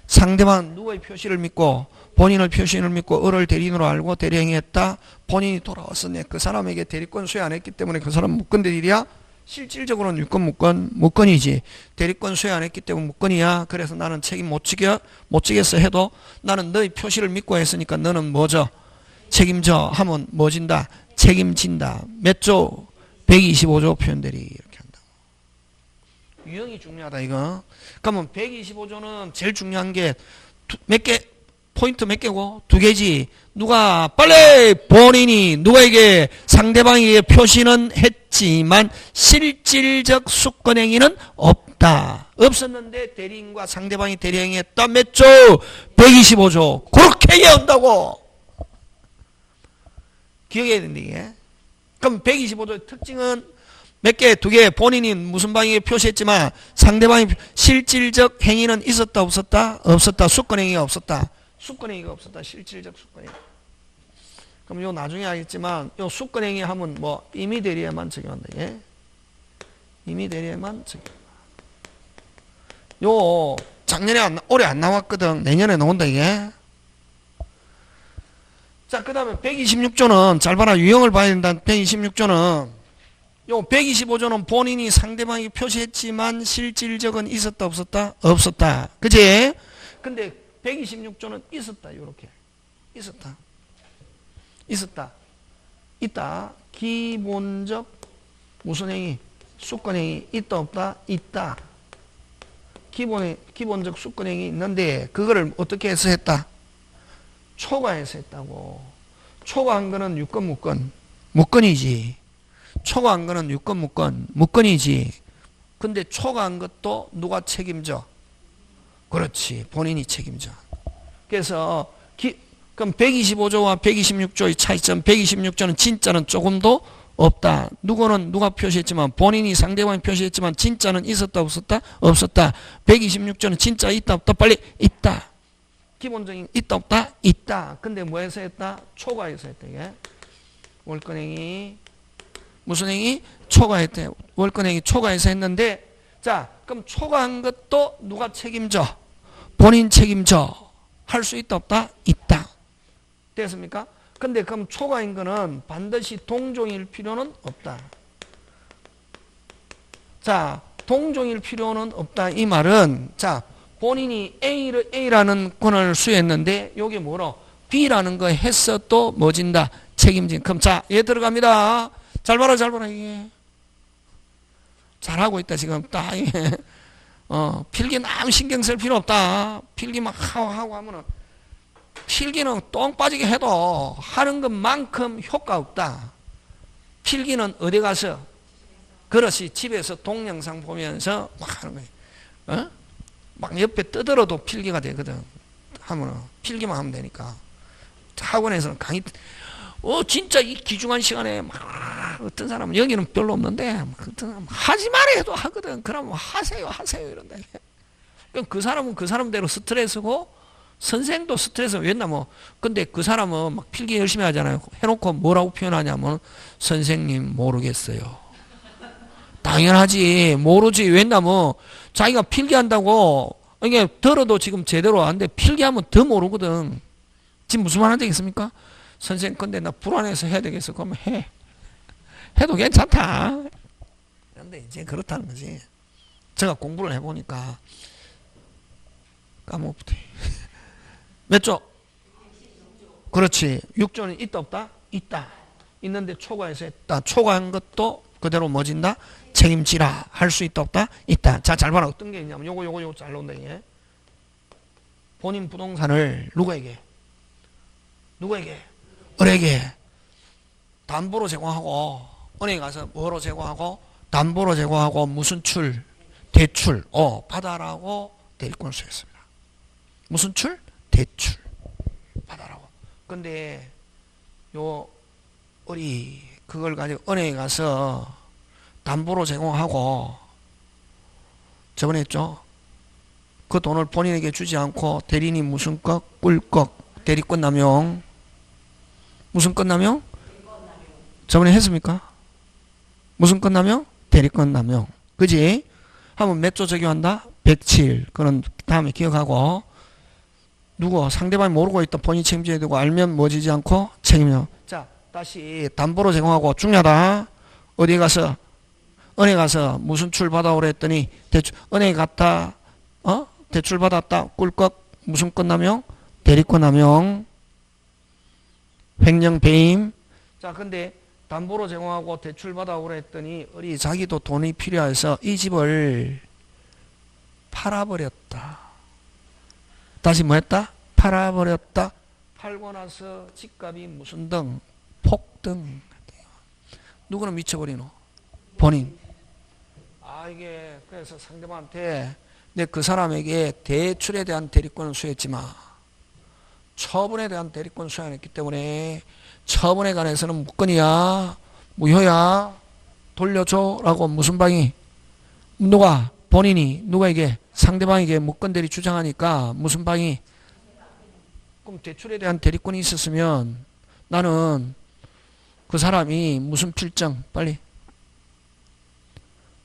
상대방 누구의 표시를 믿고 본인의 표시를 믿고 을을 대리인으로 알고 대리행위했다. 본인이 돌아왔었네. 그 사람에게 대리권 수행 안 했기 때문에 그 사람 무권대리야. 실질적으로는 유권 무권이지. 대리권 수행 안 했기 때문에 무권이야. 그래서 나는 책임 못 지겠어 해도 나는 너의 표시를 믿고 했으니까 너는 뭐죠? 책임져 하면 뭐 진다? 책임진다. 몇 조? 125조 표현들이 이렇게 한다. 유형이 중요하다 이거. 그러면 125조는 제일 중요한 게 몇 개? 포인트 몇 개고? 2개지. 누가 빨리 본인이 누구에게 상대방에게 표시는 했지만 실질적 수권행위는 없다. 없었는데 대리인과 상대방이 대리행위했다. 몇 조? 125조. 그렇게 얘기한다고. 기억해야 된다 이게. 그럼 125조의 특징은 몇 개? 2개. 본인이 무슨 방에게 표시했지만 상대방이 실질적 행위는 있었다 없었다? 없었다. 수권행위가 없었다. 수권행위가 없었다. 실질적 수권행위. 그럼 요 나중에 알겠지만 요 수권행위 하면 뭐 임의대리에만 적용한다. 예? 임의대리에만 적용. 요 작년에 올해 안 나왔거든. 내년에 나온다 이게. 자, 그 다음에 126조는 잘 봐라. 유형을 봐야 된다. 126조는 요 125조는 본인이 상대방이 표시했지만 실질적은 있었다 없었다? 없었다. 그치? 근데 126조는 있었다. 요렇게 있었다. 있다. 기본적 무슨 행위? 수권행위 있다 없다? 있다. 기본적 수권행위 있는데 그거를 어떻게 해서 했다? 초과해서 했다고. 초과한 거는 유권 무권? 무권이지. 초과한 거는 유권 무권? 무권이지. 근데 초과한 것도 누가 책임져? 그렇지. 본인이 책임져. 그래서 그럼 125조와 126조의 차이점, 126조는 진짜는 조금도 없다. 누가 표시했지만 본인이 상대방이 표시했지만 진짜는 있었다 없었다? 없었다. 126조는 진짜 있다 없다? 빨리 있다. 기본적인 있다 없다? 있다. 근데 뭐해서 했다? 초과해서 했다. 이게 월권행위 무슨 행위? 초과했대. 월권행위 초과해서 했는데 자 그럼 초과한 것도 누가 책임져? 본인 책임져. 할 수 있다 없다? 있다. 됐습니까? 근데 그럼 초과인 거는 반드시 동종일 필요는 없다. 자 동종일 필요는 없다. 이 말은 자 본인이 A라는 권한을 수여했는데 요게 뭐로? B라는 거 했어 또 뭐진다? 책임진. 그럼 자, 얘 들어갑니다. 잘 봐라, 잘 봐라, 이게. 잘하고 있다, 지금. 딱, 이게. 필기 너무 신경 쓸 필요 없다. 필기만 하고 하면은, 필기는 똥 빠지게 해도 하는 것만큼 효과 없다. 필기는 어디 가서? 그렇지, 집에서 동영상 보면서 막 하는 거예요. 막 옆에 떠들어도 필기가 되거든. 하면은, 필기만 하면 되니까. 학원에서는 강의, 진짜 이 귀중한 시간에 막 어떤 사람은 여기는 별로 없는데 어떤 사람은 하지 마라 해도 하거든. 그러면 하세요 이런다. 그럼 그 사람은 그 사람대로 스트레스고 선생도 스트레스 왜냐 뭐. 근데 그 사람은 막 필기 열심히 하잖아요. 해놓고 뭐라고 표현하냐면 선생님 모르겠어요. 당연하지 모르지. 왜냐면 자기가 필기한다고 이게 들어도 지금 제대로 안 돼. 필기하면 더 모르거든. 지금 무슨 말 하는 적 있습니까? 선생님 근데 나 불안해서 해야 되겠어. 그러면 해도 괜찮다. 그런데 이제 그렇다는 거지. 제가 공부를 해보니까 까먹었대. 몇 조? 그렇지. 6조는 있다 없다? 있다. 있는데 초과해서 했다. 초과한 것도 그대로 뭐진다? 책임지라. 할 수 있다 없다? 있다. 자, 잘 봐라. 어떤 게 있냐면 요거 잘 나온다. 이게. 본인 부동산을 누구에게? 은행에 담보로 제공하고, 은행에 가서 뭐로 제공하고? 담보로 제공하고 무슨 출? 대출. 받아라고 대리권을 수했습니다. 무슨 출? 대출. 받아라고. 근데 우리 그걸 가지고 은행에 가서 담보로 제공하고 저번에 했죠. 그 돈을 본인에게 주지 않고 대리인이 무슨 것? 꿀꺽. 대리권 남용. 무슨 건 남용? 저번에 했습니까? 무슨 건 남용? 대리권 남용. 그지? 하면 몇 조 적용한다? 107. 그런 다음에 기억하고 누구? 상대방이 모르고 있다. 본인이 책임져야 되고 알면 뭐지지 않고 책임져. 자, 다시 담보로 제공하고 중요하다. 어디에 가서? 은행 가서 무슨 출 받아오래 했더니 대출. 은행에 갔다. 대출 받았다. 꿀꺽. 무슨 건 남용? 대리권 남용. 횡령 배임. 자, 근데 담보로 제공하고 대출 받아오래 했더니 우리 자기도 돈이 필요해서 이 집을 팔아버렸다. 다시 뭐 했다? 팔아버렸다. 팔고 나서 집값이 무슨 등? 폭등. 누구는 미쳐버리노? 본인. 이게 그래서 상대방한테 내 그 사람에게 대출에 대한 대리권을 수했지만 처분에 대한 대리권 수여 안 했기 때문에 처분에 관해서는 무건이야 무효야 돌려줘 라고 무슨 방이 누가 본인이 누가에게 상대방에게 무건대리 주장하니까 무슨 방이 그럼 대출에 대한 대리권이 있었으면 나는 그 사람이 무슨 필정 빨리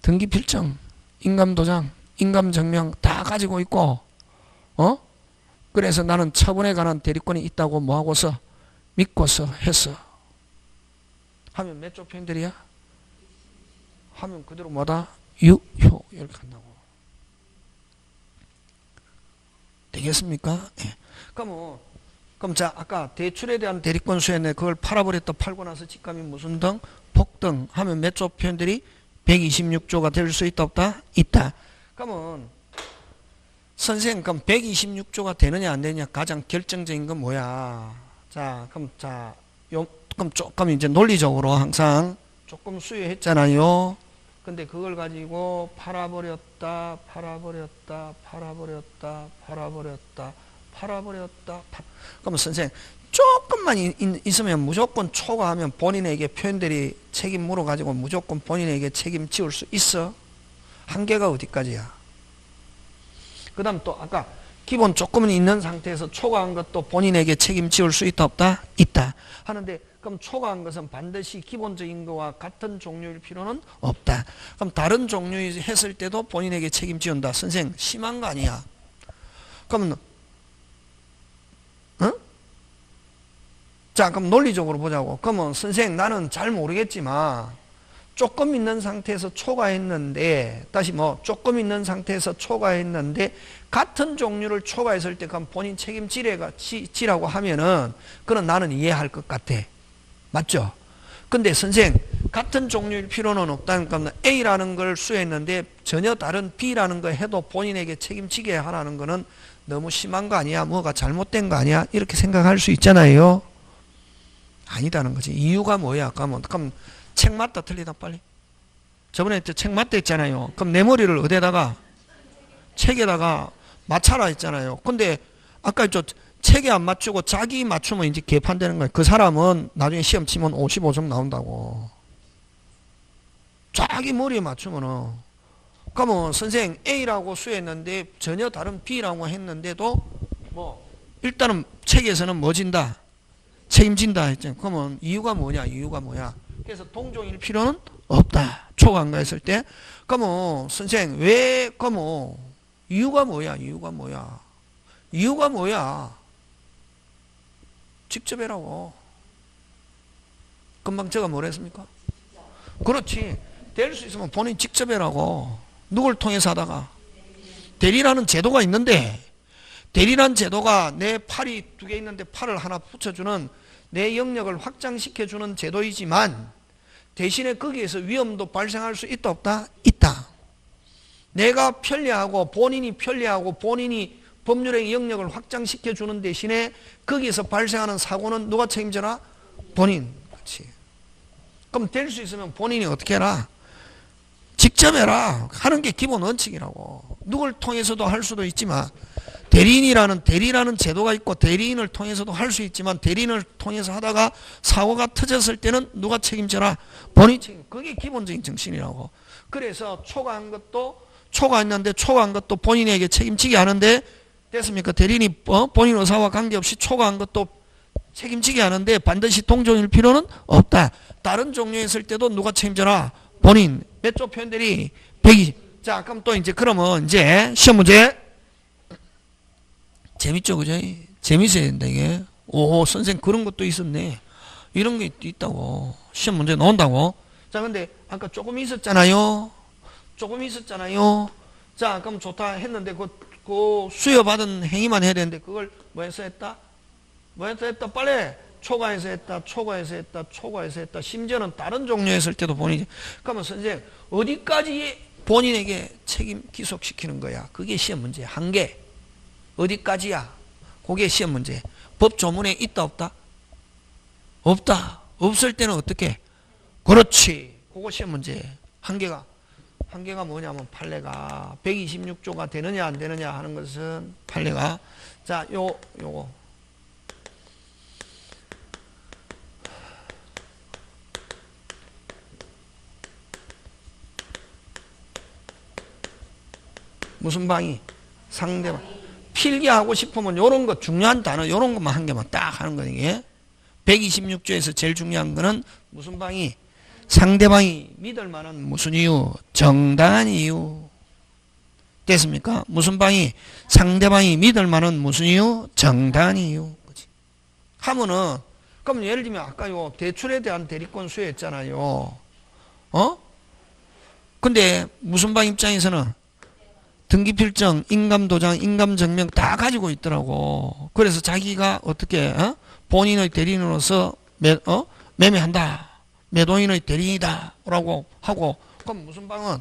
등기필정 인감도장 인감증명 다 가지고 있고 그래서 나는 처분에 관한 대리권이 있다고 뭐하고서 믿고서 했어. 하면 몇 조 표현들이야? 하면 그대로 뭐다? 유효 이렇게 한다고. 되겠습니까? 네. 그럼 자 아까 대출에 대한 대리권 수였네. 그걸 팔아버렸다. 팔고 나서 집값이 무슨 등? 폭등. 하면 몇 조 표현들이? 126조가 될 수 있다 없다? 있다. 그러면 선생님 그럼 126조가 되느냐 안 되느냐 가장 결정적인 건 뭐야? 자 그럼 그럼 조금 이제 논리적으로 항상 조금 수요했잖아요. 근데 그걸 가지고 팔아버렸다. 그러면 선생님 조금만 있으면 무조건 초과하면 본인에게 표현들이 책임 물어가지고 무조건 본인에게 책임 지울 수 있어? 한계가 어디까지야? 그 다음 또 아까 기본 조금은 있는 상태에서 초과한 것도 본인에게 책임 지울 수 있다 없다? 있다. 하는데 그럼 초과한 것은 반드시 기본적인 거와 같은 종류일 필요는 없다. 그럼 다른 종류 했을 때도 본인에게 책임 지운다. 선생 심한 거 아니야? 그러면 자 그럼 논리적으로 보자고. 그러면 선생 나는 잘 모르겠지만 조금 있는 상태에서 초과했는데 다시 조금 있는 상태에서 초과했는데 같은 종류를 초과했을 때 그럼 본인 책임지라고 하면은 그건 나는 이해할 것 같아. 맞죠? 근데 선생 같은 종류일 필요는 없다니까. A라는 걸 수했는데 전혀 다른 B라는 거 해도 본인에게 책임지게 하라는 거는 너무 심한 거 아니야? 뭐가 잘못된 거 아니야? 이렇게 생각할 수 있잖아요. 아니다는 거지. 이유가 뭐야? 그럼 책 맞다 틀리다 빨리. 저번에 책 맞다 했잖아요. 그럼 내 머리를 어디에다가? 책에다가 맞춰라 했잖아요. 근데 아까 저 책에 안 맞추고 자기 맞추면 이제 개판되는 거야. 그 사람은 나중에 시험 치면 55점 나온다고. 자기 머리에 맞추면은. 그러면 선생 A라고 수했는데 전혀 다른 B라고 했는데도 뭐 일단은 책에서는 뭐 진다? 책임진다 했잖아요. 그러면 이유가 뭐냐? 이유가 뭐야? 그래서 동종일 필요는 없다. 초과한가했을 때. 그러면 선생 왜 그러면 이유가 뭐야? 이유가 뭐야? 이유가 뭐야? 직접 해라고. 금방 제가 뭐라 했습니까? 그렇지. 될 수 있으면 본인 직접 해라고. 누굴 통해서 하다가? 대리라는 제도가 있는데, 대리라는 제도가 내 팔이 두 개 있는데 팔을 하나 붙여주는 내 영역을 확장시켜주는 제도이지만 대신에 거기에서 위험도 발생할 수 있다 없다? 있다. 내가 편리하고 본인이 법률의 영역을 확장시켜주는 대신에 거기에서 발생하는 사고는 누가 책임져라? 본인. 그렇지. 그럼 될 수 있으면 본인이 어떻게 해라? 직접 해라. 하는 게 기본 원칙이라고. 누굴 통해서도 할 수도 있지만 대리라는 제도가 있고 대리인을 통해서도 할 수 있지만 대리인을 통해서 하다가 사고가 터졌을 때는 누가 책임져라? 본인 책임. 그게 기본적인 정신이라고. 그래서 초과했는데 초과한 것도 본인에게 책임지게 하는데 됐습니까? 대리인이 본인 의사와 관계없이 초과한 것도 책임지게 하는데 반드시 동종일 필요는 없다. 다른 종류였을 때도 누가 책임져라? 본인. 몇 조 표현들이 120. 자, 그럼 또 이제 그러면 이제 시험 문제. 재밌죠, 그죠? 재밌어야 된다, 이게. 오, 선생 그런 것도 있었네. 이런 게 있다고. 시험 문제 나온다고. 자, 근데 아까 조금 있었잖아요. 자, 그럼 좋다 했는데 그 수여받은 행위만 해야 되는데 그걸 뭐 해서 했다? 빨리. 초과해서 했다. 심지어는 다른 종류였을 때도 본인이. 그러면 선생 어디까지 본인에게 책임 기속시키는 거야? 그게 시험 문제. 한계. 어디까지야? 그게 시험 문제. 법 조문에 있다 없다? 없다. 없을 때는 어떻게? 그렇지. 그거 시험 문제. 한계가 뭐냐면 판례가 126조가 되느냐 안 되느냐 하는 것은 판례가 자, 요거 무슨 방이? 상대방. 필기하고 싶으면 요런 거 중요한 단어 요런 것만 한 개만 딱 하는 거예요. 이게 126조에서 제일 중요한 거는 무슨 방이? 상대방이 믿을 만한 무슨 이유? 정당한 이유. 됐습니까? 무슨 방이? 상대방이 믿을 만한 무슨 이유? 정당한 이유. 그치? 하면은 그럼 예를 들면 아까 요 대출에 대한 대리권 수여했잖아요. 근데 무슨 방 입장에서는 등기필정, 인감도장, 인감증명 다 가지고 있더라고. 그래서 자기가 어떻게 본인의 대리인으로서 매매한다. 매도인의 대리인이다 라고 하고 그럼 무슨 방은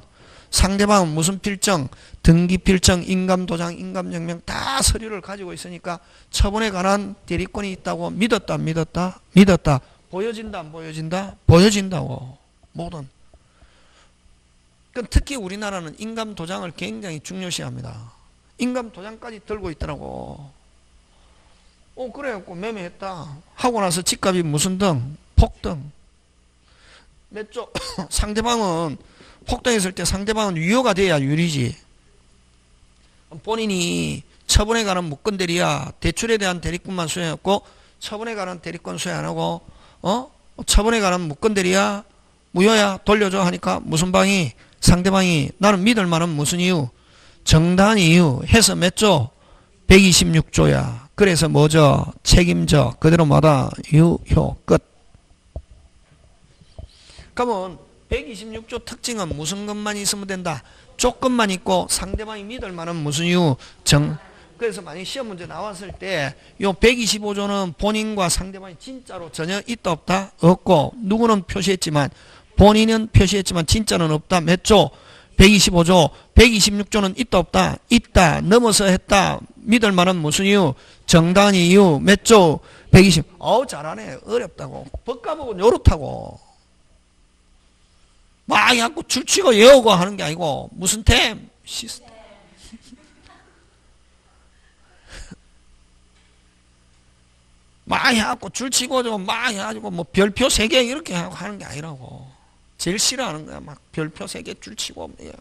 상대방은 무슨 필정, 등기필정, 인감도장, 인감증명 다 서류를 가지고 있으니까 처분에 관한 대리권이 있다고 믿었다 안 믿었다? 믿었다. 보여진다 안 보여진다? 보여진다고. 모든. 특히 우리나라는 인감도장을 굉장히 중요시합니다. 인감도장까지 들고 있더라고. 그래갖고 매매했다. 하고 나서 집값이 무슨 등? 폭등. 몇 조? 상대방은 폭등했을 때 상대방은 유효가 돼야 유리지. 본인이 처분에 관한 무권 대리야 대출에 대한 대리권만 수여했고 처분에 관한 대리권 수여 안 하고 처분에 관한 무권 대리야 무효야 돌려줘 하니까 무슨 방이? 상대방이 나는 믿을 만한 무슨 이유? 정당한 이유 해서 몇 조? 126조야. 그래서 뭐죠? 책임져. 그대로 뭐다? 유효. 끝. 그러면 126조 특징은 무슨 것만 있으면 된다? 조건만 있고 상대방이 믿을 만한 무슨 이유? 그래서 만약 시험 문제 나왔을 때 요 125조는 본인과 상대방이 진짜로 전혀 있다 없다? 없고 누구는 표시했지만 본인은 표시했지만 진짜는 없다. 몇 조? 125조. 126조는 있다 없다? 있다. 넘어서 했다. 믿을 만한 무슨 이유? 정당한 이유. 몇 조? 120. 어우 잘하네. 어렵다고. 법 까먹은 요렇다고. 막 자꾸 줄치고 외우고 하는 게 아니고 무슨 템? 시스템. 막 해갖고 줄치고 막 해가지고 뭐 별표 3개 이렇게 하는 게 아니라고. 제일 싫어하는 거야. 막 별표 3개 줄치고 뭐예요.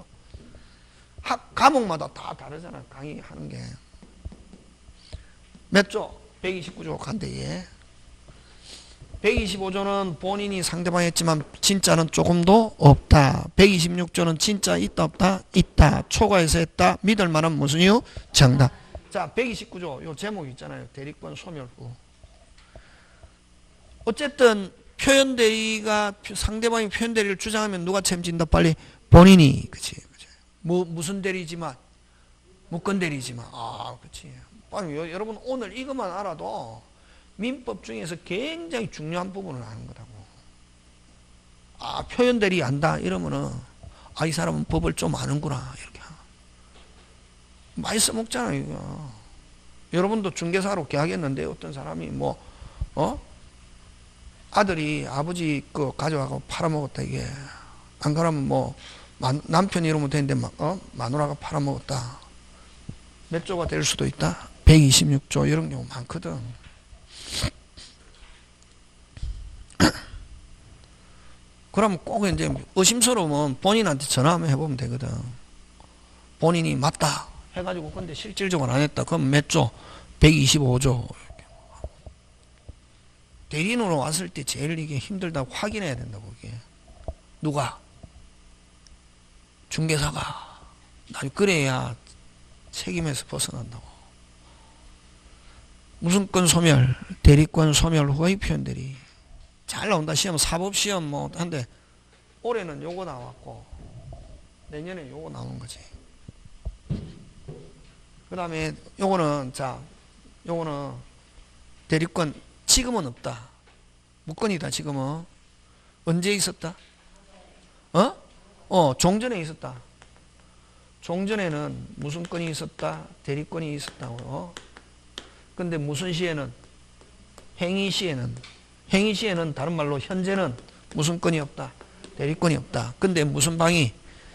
학 과목마다 다 다르잖아. 강의하는 게. 몇 조? 129조 간대 얘. 125조는 본인이 상대방 했지만 진짜는 조금도 없다. 126조는 진짜 있다 없다? 있다. 초과해서 했다. 믿을 만한 무슨 이유? 정답. 자 129조 요 제목 있잖아요. 대리권 소멸후. 어쨌든 표현대리가 상대방이 표현대리를 주장하면 누가 책임진다? 빨리 본인이. 그치. 무슨 대리지만 무건 대리지만. 아 그치. 빨리 여러분 오늘 이것만 알아도 민법 중에서 굉장히 중요한 부분을 아는 거라고. 아 표현대리 안다 이러면은 아 이 사람은 법을 좀 아는구나 이렇게 많이 써먹잖아요 이거. 여러분도 중개사로 계약했는데 어떤 사람이 뭐 아들이 아버지 거 가져가고 팔아먹었다 이게. 안 그러면 뭐 남편이 이러면 되는데 마누라가 팔아먹었다. 몇 조가 될 수도 있다. 126조 이런 경우 많거든. 그럼 꼭 이제 의심스러우면 본인한테 전화 한번 해보면 되거든. 본인이 맞다 해가지고 근데 실질적으로 안 했다. 그럼 몇 조? 125조. 대리인으로 왔을 때 제일 이게 힘들다고 확인해야 된다고 이게. 누가? 중개사가. 날 그래야 책임에서 벗어난다고. 무슨 건 소멸? 대리권 소멸 후의 표현들이 잘 나온다. 시험 사법시험 뭐 한데 올해는 요거 나왔고 내년에 요거 나오는 거지. 그 다음에 요거는 요거는 대리권 지금은 없다. 무건이다 지금은. 언제 있었다? 종전에 있었다. 종전에는 무슨 건이 있었다? 대리권이 있었다고. 근데 무슨 시에는? 행위시에는 다른 말로 현재는 무슨 건이 없다? 대리권이 없다. 근데 무슨 방이?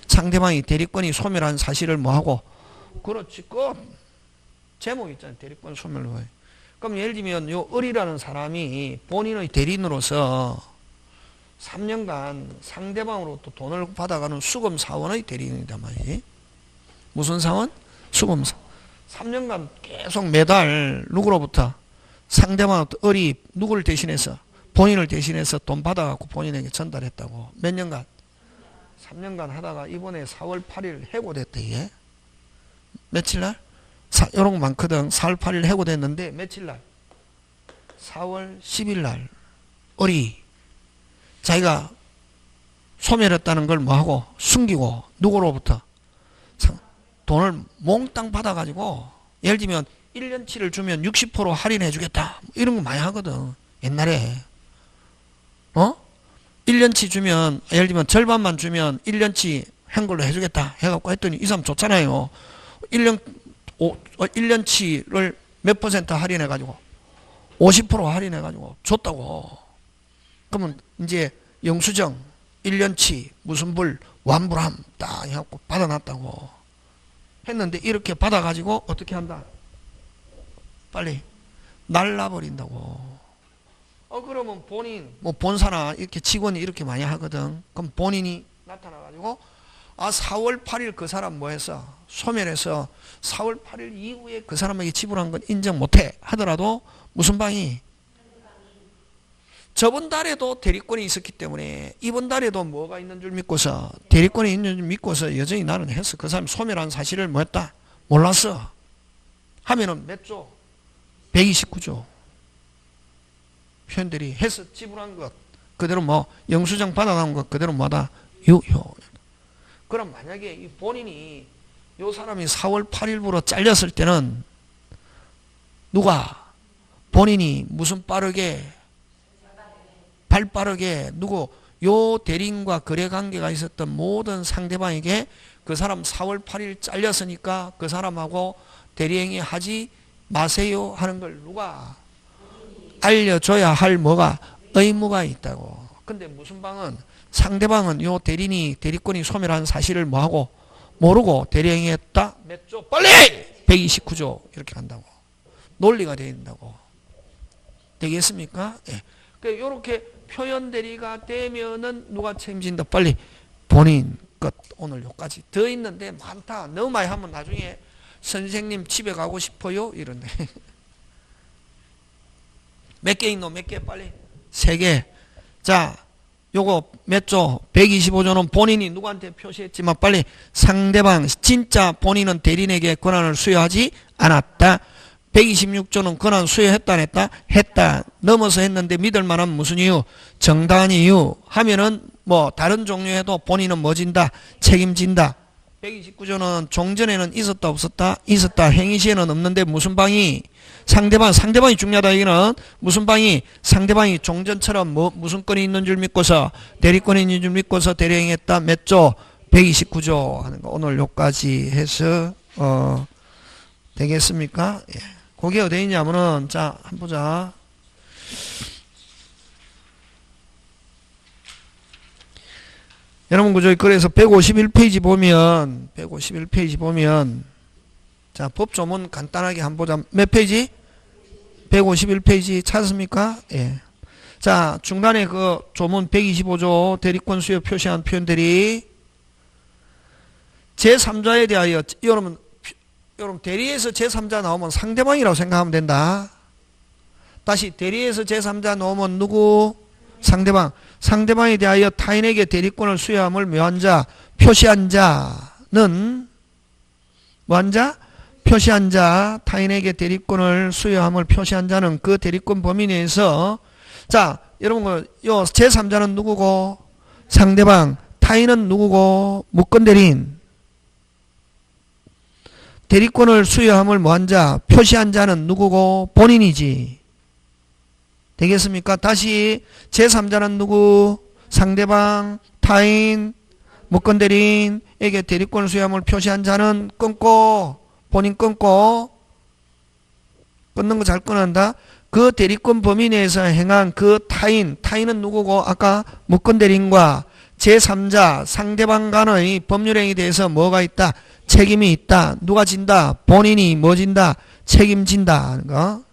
상대방이 대리권이 소멸한 사실을 뭐하고? 그렇지. 제목 있잖아요. 대리권 소멸로. 그럼 예를 들면 요 을이라는 사람이 본인의 대리인으로서 3년간 상대방으로부터 돈을 받아가는 수검사원의 대리인이단 말이지. 무슨 사원? 수검사. 3년간 계속 매달 누구로부터? 상대방으로부터 을이 누구를 대신해서? 본인을 대신해서 돈 받아갖고 본인에게 전달했다고. 몇 년간? 3년간 하다가 이번에 4월 8일 해고됐대 이게. 며칠날? 요런 거 많거든. 4월 8일 해고됐는데 며칠날? 4월 10일날 을이 자기가 소멸했다는 걸 뭐하고? 숨기고 누구로부터? 돈을 몽땅 받아가지고 예를 들면 1년치를 주면 60% 할인해 주겠다 이런 거 많이 하거든 옛날에. 1년치 주면 예를 들면 절반만 주면 1년치 한 걸로 해주겠다 해갖고 했더니 이 사람 좋잖아요. 1년치를 몇 퍼센트 할인해가지고 50% 할인해가지고 줬다고. 그러면 이제 영수증 1년치 무슨 불 완불함 딱 해갖고 받아놨다고 했는데 이렇게 받아가지고 어떻게 한다? 빨리 날라버린다고. 그러면 본인 뭐 본사나 이렇게 직원이 이렇게 많이 하거든. 그럼 본인이 나타나가지고 4월 8일 그 사람 뭐 했어? 소멸해서 4월 8일 이후에 그 사람에게 지불한 건 인정 못해 하더라도 무슨 방이? 저번 달에도 대리권이 있었기 때문에 이번 달에도 뭐가 있는 줄 믿고서 대리권이 있는 줄 믿고서 여전히 나는 했어. 그 사람이 소멸한 사실을 뭐 했다? 몰랐어. 하면은 몇 조? 129조. 표현들이 해서 지불한 것 그대로 뭐 영수증 받아나온 것 그대로 뭐다? 유효. 그럼 만약에 이 본인이 요 사람이 4월 8일부로 잘렸을 때는 누가? 본인이 무슨 발 빠르게 누구 요 대리인과 거래 관계가 있었던 모든 상대방에게 그 사람 4월 8일 잘렸으니까 그 사람하고 대리행위 하지 마세요 하는 걸 누가 알려줘야 할 뭐가 의무가 있다고. 근데 무슨 방은 상대방은 요 대리권이 소멸한 사실을 뭐하고 모르고 대리행위했다. 몇 조? 빨리! 129조 이렇게 한다고. 논리가 되어 있다고. 되겠습니까? 예. 그러니까 요렇게 표현 대리가 되면은 누가 책임진다? 빨리 본인 것. 오늘 요까지 더 있는데 많다. 너무 많이 하면 나중에 선생님 집에 가고 싶어요 이런데. 몇 개 있노? 몇 개? 빨리 3개. 자, 요거 몇 조? 125조는 본인이 누구한테 표시했지만 빨리 상대방 진짜 본인은 대리인에게 권한을 수여하지 않았다. 126조는 권한 수여했다 안 했다? 했다. 넘어서 했는데 믿을 만한 무슨 이유? 정당한 이유 하면은 뭐 다른 종류에도 본인은 뭐 진다? 책임진다. 129조는 종전에는 있었다 없었다? 있었다. 행위 시에는 없는데 무슨 방이? 상대방이 중요하다. 이거는 무슨 방이? 상대방이 종전처럼 무슨 건이 있는 줄 믿고서 대리권이 있는 줄 믿고서 대리행했다. 몇 조? 129조 하는 거. 오늘 요까지 해서 되겠습니까? 예. 그게 어디 있냐면은 자, 한번 보자. 여러분 그저 그래서 151페이지 보면 자, 법조문 간단하게 한번 보자. 몇 페이지? 151페이지 찾았습니까? 예. 자, 중간에 그 조문 125조 대리권 수여 표시한 표현들이 제3자에 대하여 여러분 대리에서 제3자 나오면 상대방이라고 생각하면 된다. 다시 대리에서 제3자 나오면 누구? 상대방에 대하여 타인에게 대리권을 수여함을 묘한 자, 표시한 자는 뭐한 자? 표시한 자, 타인에게 대리권을 수여함을 표시한 자는 그 대리권 범위 내에서 자, 여러분 요 제3자는 누구고? 상대방, 타인은 누구고? 무권 대리인. 대리권을 수여함을 뭐한 자, 표시한 자는 누구고? 본인이지. 되겠습니까? 다시 제3자는 누구? 상대방, 타인, 무권 대리인에게 대리권을 수여함을 표시한 자는 끊고 본인 끊고 끊는 거 잘 끊는다. 그 대리권 범위 내에서 행한 그 타인은 누구고? 아까 무권 대리인과 제3자 상대방 간의 법률행위에 대해서 뭐가 있다? 책임이 있다. 누가 진다? 본인이 뭐 진다? 책임진다 하는 거.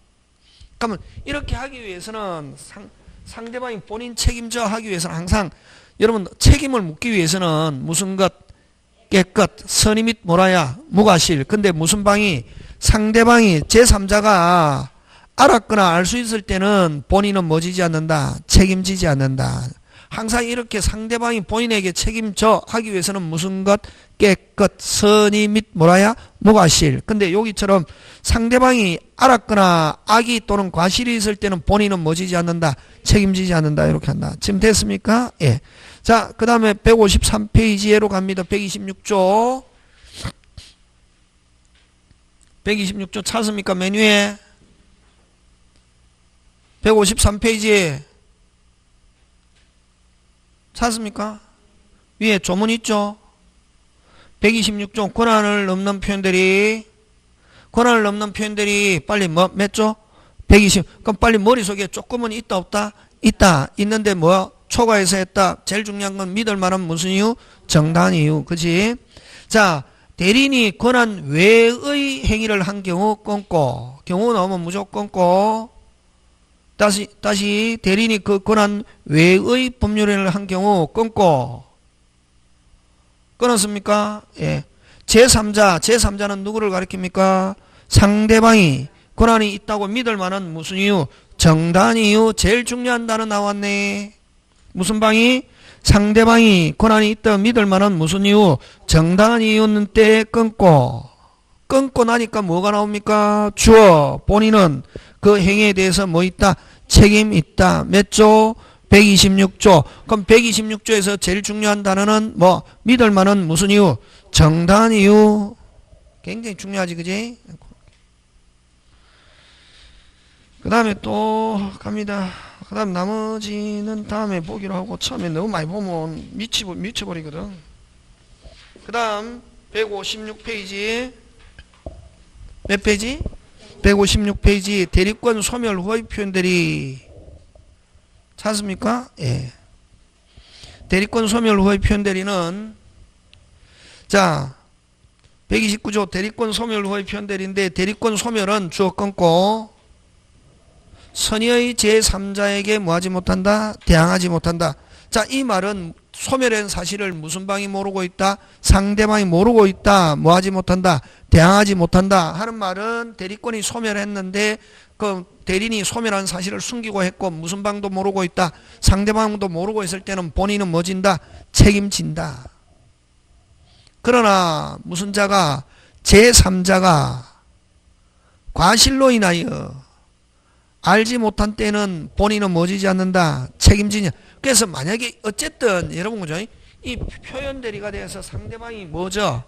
그러면 이렇게 하기 위해서는 상대방이 본인 책임져 하기 위해서는 항상 여러분 책임을 묻기 위해서는 무슨 것? 깨끗, 선의 및 뭐라야? 무과실. 근데 무슨 방이? 상대방이 제3자가 알았거나 알 수 있을 때는 본인은 뭐 지지 않는다? 책임지지 않는다. 항상 이렇게 상대방이 본인에게 책임져 하기 위해서는 무슨 것? 깨끗, 선의 및 뭐라야? 무과실. 근데 여기처럼 상대방이 알았거나 악의 또는 과실이 있을 때는 본인은 뭐 지지 않는다? 책임지지 않는다. 이렇게 한다. 지금 됐습니까? 예. 자, 그 다음에 153페이지로 갑니다. 126조. 126조 찾습니까? 메뉴에. 153페이지에. 찾습니까? 위에 조문 있죠? 126조 권한을 넘는 표현들이 빨리 몇 조? 120. 그럼 빨리 머릿속에 조금은 있다 없다? 있다. 있는데 뭐? 초과해서 했다. 제일 중요한 건 믿을 만한 무슨 이유? 정당한 이유. 그치? 자, 대리인이 권한 외의 행위를 한 경우 끊고, 경우 나오면 무조건 끊고, 다시 대리인이 그 권한 외의 법률행위를 한 경우 끊고, 끊었습니까? 예. 제3자는 누구를 가리킵니까? 상대방이 권한이 있다고 믿을 만한 무슨 이유? 정당한 이유. 제일 중요한 단어 나왔네. 무슨 방이? 상대방이 권한이 있다 믿을 만한 무슨 이유? 정당한 이유는 때 끊고 나니까 뭐가 나옵니까? 주어. 본인은 그 행위에 대해서 뭐 있다? 책임 있다. 몇 조? 126조. 그럼 126조에서 제일 중요한 단어는 뭐? 믿을 만한 무슨 이유? 정당한 이유. 굉장히 중요하지, 그지? 그 다음에 또 갑니다. 그 다음 나머지는 다음에 보기로 하고 처음에 너무 많이 보면 미쳐버리거든. 그 다음 156페이지 몇 페이지? 156페이지 대리권 소멸 후의 표현들이 찾습니까? 예. 대리권 소멸 후의 표현들이는 자 129조 대리권 소멸 후의 표현들인데 대리권 소멸은 주어 끊고 선의의 제3자에게 뭐하지 못한다? 대항하지 못한다. 자, 이 말은 소멸한 사실을 무슨 방이 모르고 있다? 상대방이 모르고 있다. 뭐하지 못한다? 대항하지 못한다. 하는 말은 대리권이 소멸했는데 그 대리인이 소멸한 사실을 숨기고 했고 무슨 방도 모르고 있다. 상대방도 모르고 있을 때는 본인은 뭐 진다? 책임진다. 그러나 무슨 자가 제3자가 과실로 인하여 알지 못한 때는 본인은 뭐 지지 않는다? 책임지냐. 그래서 만약에 어쨌든 여러분 그죠? 이 표현 대리가 돼서 상대방이 뭐죠?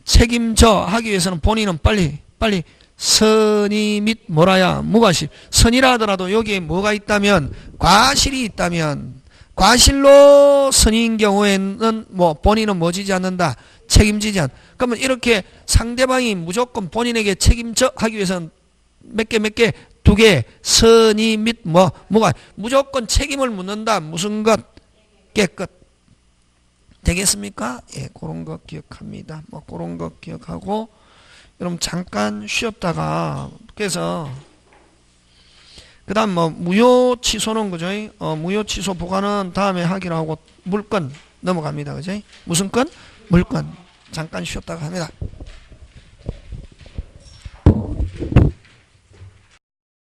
책임져 하기 위해서는 본인은 빨리 선의 및 뭐라야 무과실. 선이라 하더라도 여기에 뭐가 있다면 과실이 있다면 과실로 선의인 경우에는 뭐 본인은 뭐 지지 않는다? 책임지지 않. 그러면 이렇게 상대방이 무조건 본인에게 책임져 하기 위해서는 몇 개 두 개 선의 및 뭐가 무조건 책임을 묻는다. 무슨 것? 깨끗. 되겠습니까? 예, 그런 거 기억합니다. 뭐 그런 거 기억하고 여러분 잠깐 쉬었다가 그래서 그다음 뭐 무효 취소는 그죠? 무효 취소 보관은 다음에 하기로 하고 물건 넘어갑니다. 그죠? 무슨 건? 물건. 잠깐 쉬었다가 합니다.